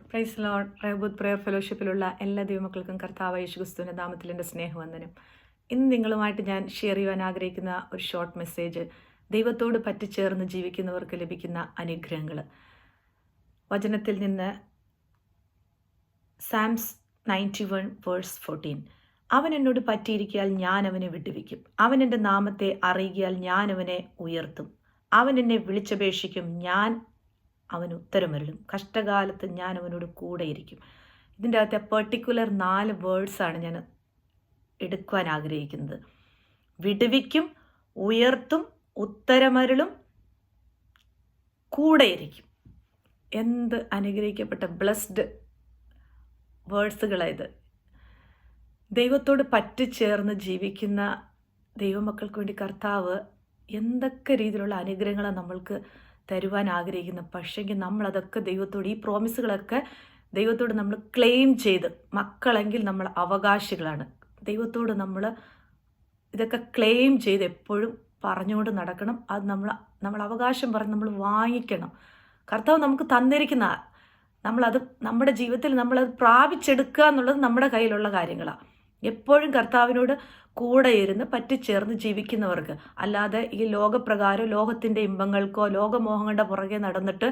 Price lord. Rehoboth prayer ഫെലോഷിപ്പിലുള്ള എല്ലാ ദൈവമക്കൾക്കും കർത്താവായ യേശുക്രിസ്തുവിന്റെ നാമത്തിൽ എൻ്റെ സ്നേഹവന്ദനം. ഇന്ന് നിങ്ങളുമായിട്ട് ഞാൻ ഷെയർ ചെയ്യുവാൻ ആഗ്രഹിക്കുന്ന ഒരു ഷോർട്ട് മെസ്സേജ്, ദൈവത്തോട് പറ്റിച്ചേർന്ന് ജീവിക്കുന്നവർക്ക് ലഭിക്കുന്ന അനുഗ്രഹങ്ങൾ. വചനത്തിൽ നിന്ന് സാംസ് 91:14. അവൻ എന്നോട് പറ്റിയിരിക്കിയാൽ ഞാൻ അവനെ വിടുവിക്കും. അവൻ എൻ്റെ നാമത്തെ അറിയിയാൽ ഞാൻ അവനെ ഉയർത്തും. അവൻ എന്നെ വിളിച്ചപേക്ഷിക്കും, ഞാൻ അവന് ഉത്തരമരുളും. കഷ്ടകാലത്ത് ഞാൻ അവനോട് കൂടെയിരിക്കും. ഇതിൻ്റെ അകത്തെ പെർട്ടിക്കുലർ 4 വേർഡ്സാണ് ഞാൻ എടുക്കുവാൻ ആഗ്രഹിക്കുന്നത്. വിടുവിക്കും, ഉയർത്തും, ഉത്തരമരുളും, കൂടെയിരിക്കും. എന്ത് അനുഗ്രഹിക്കപ്പെട്ട ബ്ലെസ്ഡ് വേർഡ്സുകളായത്. ദൈവത്തോട് പറ്റിച്ചേർന്ന് ജീവിക്കുന്ന ദൈവമക്കൾക്ക് വേണ്ടി കർത്താവ് എന്തൊക്കെ രീതിയിലുള്ള അനുഗ്രഹങ്ങളാണ് നമ്മൾക്ക് തരുവാൻ ആഗ്രഹിക്കുന്നത്. പക്ഷേങ്കിൽ നമ്മളതൊക്കെ ദൈവത്തോട്, ഈ പ്രോമിസുകളൊക്കെ ദൈവത്തോട് നമ്മൾ ക്ലെയിം ചെയ്ത്, മക്കളെങ്കിൽ നമ്മൾ അവകാശികളാണ്. ദൈവത്തോട് ഇതൊക്കെ ക്ലെയിം ചെയ്ത് എപ്പോഴും പറഞ്ഞുകൊണ്ട് നടക്കണം. അത് നമ്മൾ അവകാശം പറഞ്ഞ് നമ്മൾ വാങ്ങിക്കണം. കർത്താവ് നമുക്ക് തന്നിരിക്കുന്ന നമ്മളത് നമ്മുടെ ജീവിതത്തിൽ നമ്മളത് പ്രാപിച്ചെടുക്കുക എന്നുള്ളത് നമ്മുടെ കയ്യിലുള്ള കാര്യങ്ങളാണ്. എപ്പോഴും കർത്താവിനോട് കൂടെ ഇരുന്ന് പറ്റിച്ചേർന്ന് ജീവിക്കുന്നവർക്ക്, അല്ലാതെ ഈ ലോകപ്രകാരം ലോകത്തിൻ്റെ ഇമ്പങ്ങൾക്കോ ലോകമോഹങ്ങളുടെ പുറകെ നടന്നിട്ട്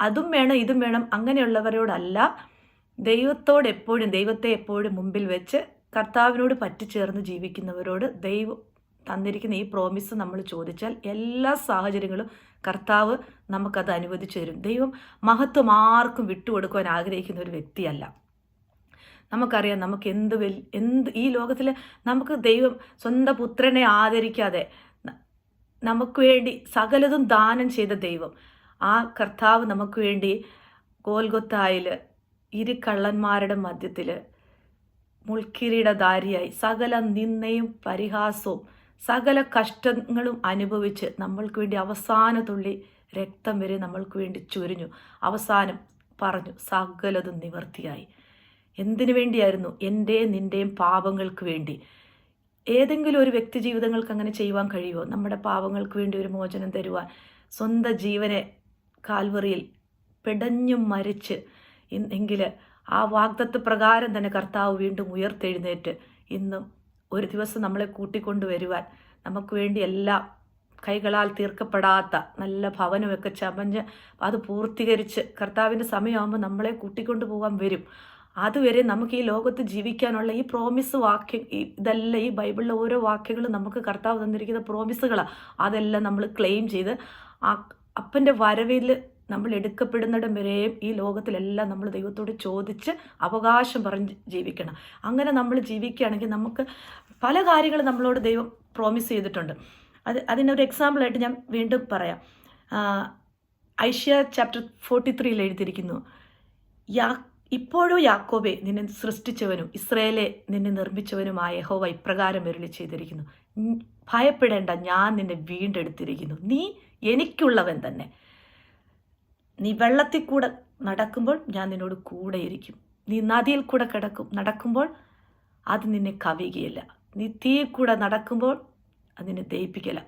അതും വേണം ഇതും വേണം അങ്ങനെയുള്ളവരോടല്ല, ദൈവത്തെ എപ്പോഴും മുമ്പിൽ വെച്ച് കർത്താവിനോട് പറ്റിച്ചേർന്ന് ജീവിക്കുന്നവരോട് ദൈവം തന്നിരിക്കുന്ന ഈ പ്രോമിസ് നമ്മൾ ചോദിച്ചാൽ എല്ലാ സാഹചര്യങ്ങളും കർത്താവ് നമുക്കത് അനുവദിച്ചു തരും. ദൈവം മഹത്വം ആർക്കും വിട്ടുകൊടുക്കുവാൻ ആഗ്രഹിക്കുന്ന ഒരു വ്യക്തിയല്ല. നമുക്കറിയാം, നമുക്ക് എന്ത് ഈ ലോകത്തിൽ നമുക്ക് ദൈവം സ്വന്തം പുത്രനെ ആദരിക്കാതെ നമുക്ക് വേണ്ടി സകലതും ദാനം ചെയ്ത ദൈവം, ആ കർത്താവ് നമുക്ക് വേണ്ടി ഗോൽഗൊത്തായിൽ കള്ളന്മാരുടെ മധ്യത്തിൽ മുൾക്കിരീടധാരിയായി സകല നിന്ദയും പരിഹാസവും സകല കഷ്ടങ്ങളും അനുഭവിച്ച് നമ്മൾക്ക് വേണ്ടി അവസാന തുള്ളി രക്തം വരെ നമ്മൾക്ക് വേണ്ടി ചൊരിഞ്ഞു. അവസാനം പറഞ്ഞു, സകലതും നിവർത്തിയായി. എന്തിനു വേണ്ടിയായിരുന്നു? നിൻ്റെയും പാപങ്ങൾക്ക് വേണ്ടി. ഏതെങ്കിലും ഒരു വ്യക്തി ജീവിതങ്ങൾക്ക് അങ്ങനെ ചെയ്യുവാൻ കഴിയുമോ? നമ്മുടെ പാപങ്ങൾക്ക് വേണ്ടി ഒരു മോചനം തരുവാൻ സ്വന്തം ജീവനെ കാൽവറിയിൽ പിടഞ്ഞും മരിച്ച് എങ്കിൽ ആ വാഗ്ദത്ത പ്രകാരം തന്നെ കർത്താവ് വീണ്ടും ഉയർത്തെഴുന്നേറ്റ് ഇന്നും ഒരു ദിവസം നമ്മളെ കൂട്ടിക്കൊണ്ടുവരുവാൻ നമുക്ക് വേണ്ടി എല്ലാം കൈകളാൽ തീർക്കപ്പെടാത്ത നല്ല ഭവനമൊക്കെ ചമഞ്ഞ് അത് പൂർത്തീകരിച്ച് കർത്താവിൻ്റെ സമയമാകുമ്പോൾ നമ്മളെ കൂട്ടിക്കൊണ്ടു പോകാൻ വരും. അതുവരെ നമുക്ക് ഈ ലോകത്ത് ജീവിക്കാനുള്ള ഈ പ്രോമിസ് ഇതെല്ലാം ഈ ബൈബിളിലെ ഓരോ വാക്യങ്ങളും നമുക്ക് കർത്താവ് തന്നിരിക്കുന്ന പ്രോമിസുകളാണ്. അതെല്ലാം നമ്മൾ ക്ലെയിം ചെയ്ത് അപ്പൻ്റെ വരവിൽ നമ്മൾ എടുക്കപ്പെടുന്നിടം വരെയും ഈ ലോകത്തിലെല്ലാം നമ്മൾ ദൈവത്തോട് ചോദിച്ച് അവകാശം പറഞ്ഞ് ജീവിക്കണം. അങ്ങനെ നമ്മൾ ജീവിക്കുകയാണെങ്കിൽ നമുക്ക് പല കാര്യങ്ങളും നമ്മളോട് ദൈവം പ്രോമിസ് ചെയ്തിട്ടുണ്ട്. അതിനൊരു എക്സാമ്പിളായിട്ട് ഞാൻ വീണ്ടും പറയാം. ഐഷ്യ ചാപ്റ്റർ 43 എഴുതിയിരിക്കുന്നു, ഇപ്പോഴും യാക്കോബെ നിന്നെ സൃഷ്ടിച്ചവനും ഇസ്രായേലെ നിന്നെ നിർമ്മിച്ചവനുമായ യഹോവ ഇപ്രകാരം അരുളി ചെയ്തിരിക്കുന്നു, ഭയപ്പെടേണ്ട, ഞാൻ നിന്നെ വീണ്ടെടുത്തിരിക്കുന്നു, നീ എനിക്കുള്ളവൻ തന്നെ. നീ വെള്ളത്തിൽ കൂടെ നടക്കുമ്പോൾ ഞാൻ നിന്നോട് കൂടെയിരിക്കും. നീ നദിയിൽ കൂടെ നടക്കുമ്പോൾ അത് നിന്നെ കവിയുകയില്ല. നീ തീയിൽ കൂടെ നടക്കുമ്പോൾ അത് നിന്നെ ദഹിപ്പിക്കില്ല.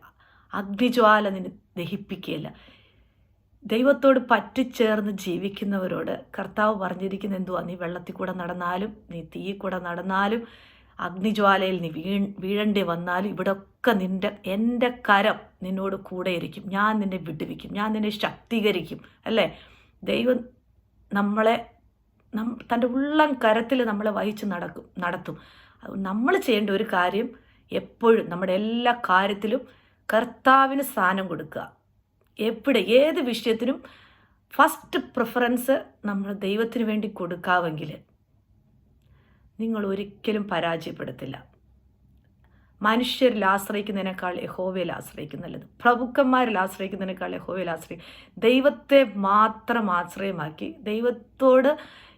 അഗ്നിജ്വാല നിന്നെ ദഹിപ്പിക്കുകയില്ല. ദൈവത്തോട് പറ്റിച്ചേർന്ന് ജീവിക്കുന്നവരോട് കർത്താവ് പറഞ്ഞിരിക്കുന്ന എന്തുവാ? നീ വെള്ളത്തിൽ കൂടെ നടന്നാലും, നീ തീയിൽ കൂടെ നടന്നാലും, അഗ്നിജ്വാലയിൽ നീ വീഴേണ്ടി വന്നാലും, ഇവിടെയൊക്കെ എൻ്റെ കരം നിന്നോട് കൂടെയിരിക്കും. ഞാൻ നിന്നെ വിടുവിക്കും, ഞാൻ നിന്നെ ശക്തീകരിക്കും. അല്ലേ? ദൈവം നമ്മളെ തൻ്റെ ഉള്ളം കരത്തിൽ നമ്മളെ വഹിച്ച് നടത്തും. നമ്മൾ ചെയ്യേണ്ട ഒരു കാര്യം, എപ്പോഴും നമ്മുടെ എല്ലാ കാര്യത്തിലും കർത്താവിന് സ്ഥാനം കൊടുക്കുക. ഏത് വിഷയത്തിനും ഫസ്റ്റ് പ്രിഫറൻസ് നമ്മൾ ദൈവത്തിന് വേണ്ടി കൊടുക്കാമെങ്കിൽ നിങ്ങൾ ഒരിക്കലും പരാജയപ്പെടത്തില്ല. മനുഷ്യരിൽ ആശ്രയിക്കുന്നതിനേക്കാൾ യഹോവയിൽ ആശ്രയിക്കുന്നല്ലത്. പ്രഭുക്കന്മാരിൽ ആശ്രയിക്കുന്നതിനേക്കാൾ യഹോവയിൽ ദൈവത്തെ മാത്രം ആശ്രയമാക്കി ദൈവത്തോട്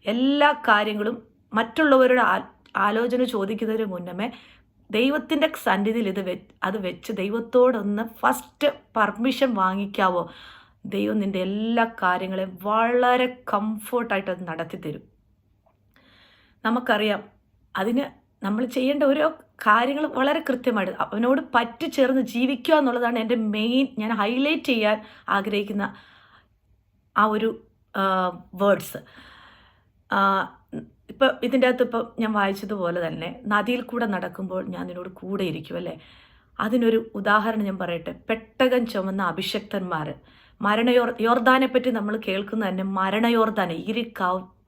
എല്ലാ കാര്യങ്ങളും മറ്റുള്ളവരുടെ ആലോചന ചോദിക്കുന്നതിന് മുന്നമേ ദൈവത്തിൻ്റെ സന്നിധിയിൽ അത് വെച്ച് ദൈവത്തോടൊന്ന് ഫസ്റ്റ് പെർമിഷൻ വാങ്ങിക്കാവോ, ദൈവം നിൻ്റെ എല്ലാ കാര്യങ്ങളെയും വളരെ കംഫോർട്ടായിട്ട് അത് നടത്തിത്തരും. നമുക്കറിയാം, അതിന് നമ്മൾ ചെയ്യേണ്ട ഓരോ കാര്യങ്ങൾ വളരെ കൃത്യമായിട്ട് അവനോട് പറ്റിച്ചേർന്ന് ജീവിക്കുക എന്നുള്ളതാണ് എൻ്റെ മെയിൻ, ഞാൻ ഹൈലൈറ്റ് ചെയ്യാൻ ആഗ്രഹിക്കുന്ന ആ ഒരു വേർഡ്സ്. ഇപ്പം ഇതിൻ്റെ അകത്ത് ഇപ്പം ഞാൻ വായിച്ചതുപോലെ തന്നെ നദിയിൽ കൂടെ നടക്കുമ്പോൾ ഞാൻ നിന്നോട് കൂടെ ഇരിക്കും അല്ലേ. അതിനൊരു ഉദാഹരണം ഞാൻ പറയട്ടെ. പെട്ടകം ചുമന്ന അഭിഷക്തന്മാർ യോർദാനെ പറ്റി നമ്മൾ കേൾക്കുന്ന തന്നെ മരണയോർദാൻ, ഇരു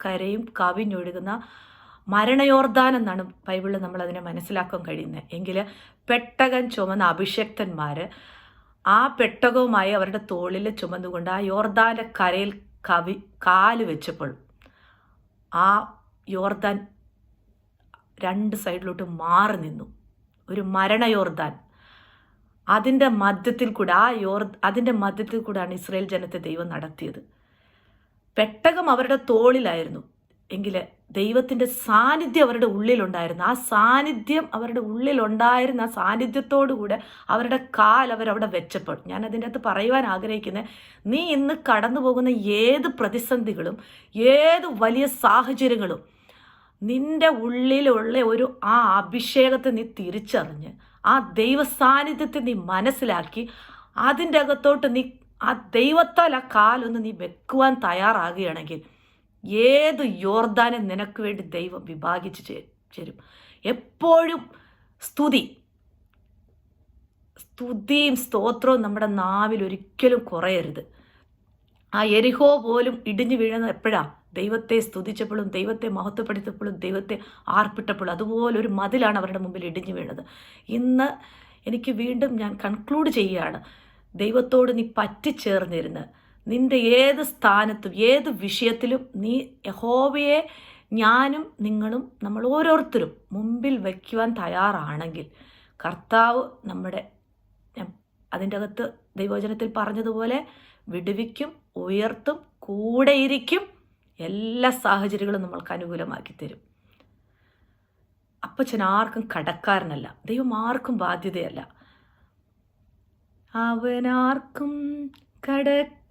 കരയും കവിഞ്ഞൊഴുകുന്ന മരണയോർദാൻ എന്നാണ് ബൈബിളിൽ നമ്മൾ അതിനെ മനസ്സിലാക്കാൻ കഴിയുന്നത്. എങ്കിൽ പെട്ടകം ചുമന്ന അഭിഷക്തന്മാർ ആ പെട്ടകവുമായി അവരുടെ തോളിൽ ചുമന്നുകൊണ്ട് ആ യോർദാൻ്റെ കരയിൽ കാല് വെച്ചപ്പോൾ ആ യോർദാൻ രണ്ട് സൈഡിലോട്ട് മാറി നിന്നു. ഒരു മരണയോർദാൻ. അതിൻ്റെ മധ്യത്തിൽ കൂടെ അതിൻ്റെ മധ്യത്തിൽ കൂടെയാണ് ഇസ്രായേൽ ജനത്തെ ദൈവം നടത്തിയത്. പെട്ടകം അവരുടെ തോളിലായിരുന്നു, എങ്കിൽ ദൈവത്തിൻ്റെ സാന്നിധ്യം അവരുടെ ഉള്ളിലുണ്ടായിരുന്നു. ആ സാന്നിധ്യം അവരുടെ ഉള്ളിലുണ്ടായിരുന്ന ആ സാന്നിധ്യത്തോടു കൂടെ അവരുടെ അവരവിടെ വെച്ചപ്പോൾ, ഞാൻ അതിൻ്റെ അകത്ത് പറയുവാൻ ആഗ്രഹിക്കുന്നത്, നീ ഇന്ന് കടന്നു പോകുന്ന ഏത് പ്രതിസന്ധികളും ഏത് വലിയ സാഹചര്യങ്ങളും നിൻ്റെ ഉള്ളിലുള്ള ആ അഭിഷേകത്തെ നീ തിരിച്ചറിഞ്ഞ് ആ ദൈവ സാന്നിധ്യത്തെ നീ മനസ്സിലാക്കി അതിൻ്റെ അകത്തോട്ട് നീ ആ ദൈവത്താൽ ആ കാലൊന്ന് നീ വെക്കുവാൻ തയ്യാറാകുകയാണെങ്കിൽ ഏത് യോർദാനെ നിനക്ക് വേണ്ടി ദൈവം വിഭാഗിച്ച് തരും. എപ്പോഴും സ്തുതിയും സ്തോത്രവും നമ്മുടെ നാവിൽ ഒരിക്കലും കുറയരുത്. ആ എരിഹോ പോലും ഇടിഞ്ഞു വീഴുന്നത് എപ്പോഴാണ്? ദൈവത്തെ സ്തുതിച്ചപ്പോഴും ദൈവത്തെ മഹത്വപ്പെടുത്തപ്പോഴും ദൈവത്തെ ആർപ്പിട്ടപ്പോഴും അതുപോലൊരു മതിലാണ് അവരുടെ മുമ്പിൽ ഇടിഞ്ഞു വീണത്. ഇന്ന് എനിക്ക് വീണ്ടും ഞാൻ കൺക്ലൂഡ് ചെയ്യുകയാണ്, ദൈവത്തോട് നീ പറ്റിച്ചേർന്നിരുന്ന് നിൻ്റെ ഏത് സ്ഥാനത്തും ഏത് വിഷയത്തിലും നീ യഹോവയെ ഞാനും നിങ്ങളും നമ്മൾ ഓരോരുത്തരും മുമ്പിൽ വയ്ക്കുവാൻ തയ്യാറാണെങ്കിൽ കർത്താവ് അതിൻ്റെ അകത്ത് ദൈവവചനത്തിൽ പറഞ്ഞതുപോലെ വിടുവിക്കും, ഉയർത്തും, കൂടെയിരിക്കും, എല്ലാ സാഹചര്യങ്ങളും നമ്മൾക്ക് അനുകൂലമാക്കി തരും. അപ്പച്ചൻ ആർക്കും കടക്കാരനല്ല, ദൈവം ആർക്കും ബാധ്യതയല്ല. അവനാർക്കും കടക്കാരനല്ല,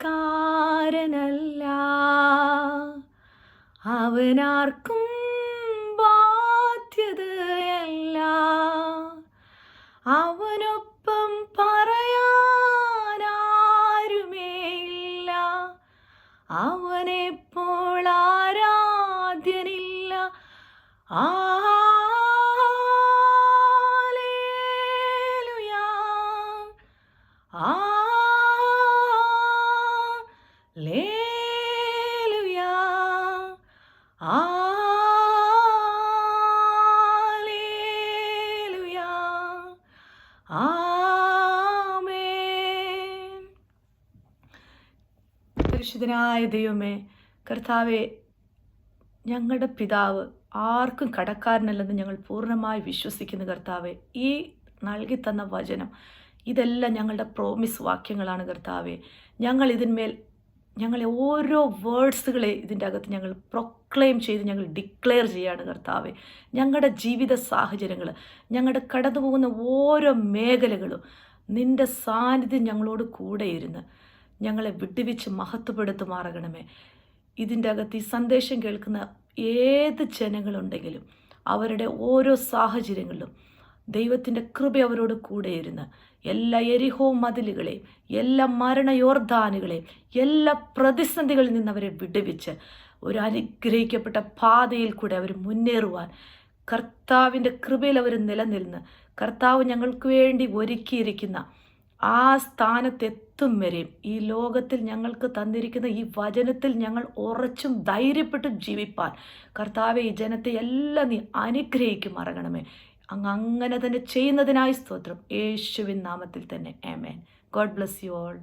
അവനാർക്കും ബാധ്യതയല്ല, അവനൊപ്പം പറയാനാരുമേയില്ല, അവനെപ്പോൾ ആരാധ്യനില്ല. ഹല്ലേലൂയാ, ഹല്ലേലൂയാ, ഹല്ലേലൂയാ, ആമേൻ. പരിശുദ്ധനായ ദൈവമേ, കർത്താവേ, ഞങ്ങളുടെ പിതാവ് ആർക്കും കടക്കാരനല്ലെന്ന് ഞങ്ങൾ പൂർണ്ണമായി വിശ്വസിക്കുന്നു. കർത്താവെ, ഈ നൽകി തന്ന വചനം ഇതെല്ലാം ഞങ്ങളുടെ പ്രോമിസ് വാക്യങ്ങളാണ്. കർത്താവെ, ഞങ്ങൾ ഇതിന്മേൽ ഞങ്ങളെ ഓരോ വേർഡ്സുകളെ ഇതിൻ്റെ അകത്ത് ഞങ്ങൾ പ്രൊക്ലെയിം ചെയ്ത് ഞങ്ങൾ ഡിക്ലെയർ ചെയ്യാണ്. കർത്താവെ, ഞങ്ങളുടെ ജീവിത സാഹചര്യങ്ങൾ, ഞങ്ങളുടെ കടന്നു പോകുന്ന ഓരോ മേഖലകളും നിൻ്റെ സാന്നിധ്യം ഞങ്ങളോട് കൂടെ ഇരുന്ന് ഞങ്ങളെ വിടുവിച്ച് മഹത്വപ്പെടുത്തുമാറണമേ. ഇതിൻ്റെ അകത്ത് ഈ സന്ദേശം കേൾക്കുന്ന ഏത് ജനങ്ങളുണ്ടെങ്കിലും അവരുടെ ഓരോ സാഹചര്യങ്ങളിലും ദൈവത്തിൻ്റെ കൃപ അവരോട് കൂടെ ഇരുന്ന് എല്ലാ എരിഹോ മതിലുകളെയും എല്ലാ മരണയോർദാനുകളെയും എല്ലാ പ്രതിസന്ധികളിൽ നിന്ന് അവരെ വിടുവിച്ച് ഒരു അനുഗ്രഹിക്കപ്പെട്ട പാതയിൽ കൂടെ അവർ മുന്നേറുവാൻ കർത്താവിൻ്റെ കൃപയിൽ അവർ നിലനിന്ന് കർത്താവ് ഞങ്ങൾക്ക് വേണ്ടി ഒരുക്കിയിരിക്കുന്ന ആ സ്ഥാനത്തെത്തും വരെയും ഈ ലോകത്തിൽ ഞങ്ങൾക്ക് തന്നിരിക്കുന്ന ഈ വചനത്തിൽ ഞങ്ങൾ ഉറച്ചും ധൈര്യപ്പെട്ടും ജീവിപ്പാൻ കർത്താവെ ഈ ജനത്തെ എല്ലാം നീ അനുഗ്രഹിക്കുമാറണമേ. അങ്ങനെ തന്നെ ചെയ്യുന്നതിനായി സ്തോത്രം. യേശുവിൻ നാമത്തിൽ തന്നെ ആമേൻ. God bless you all.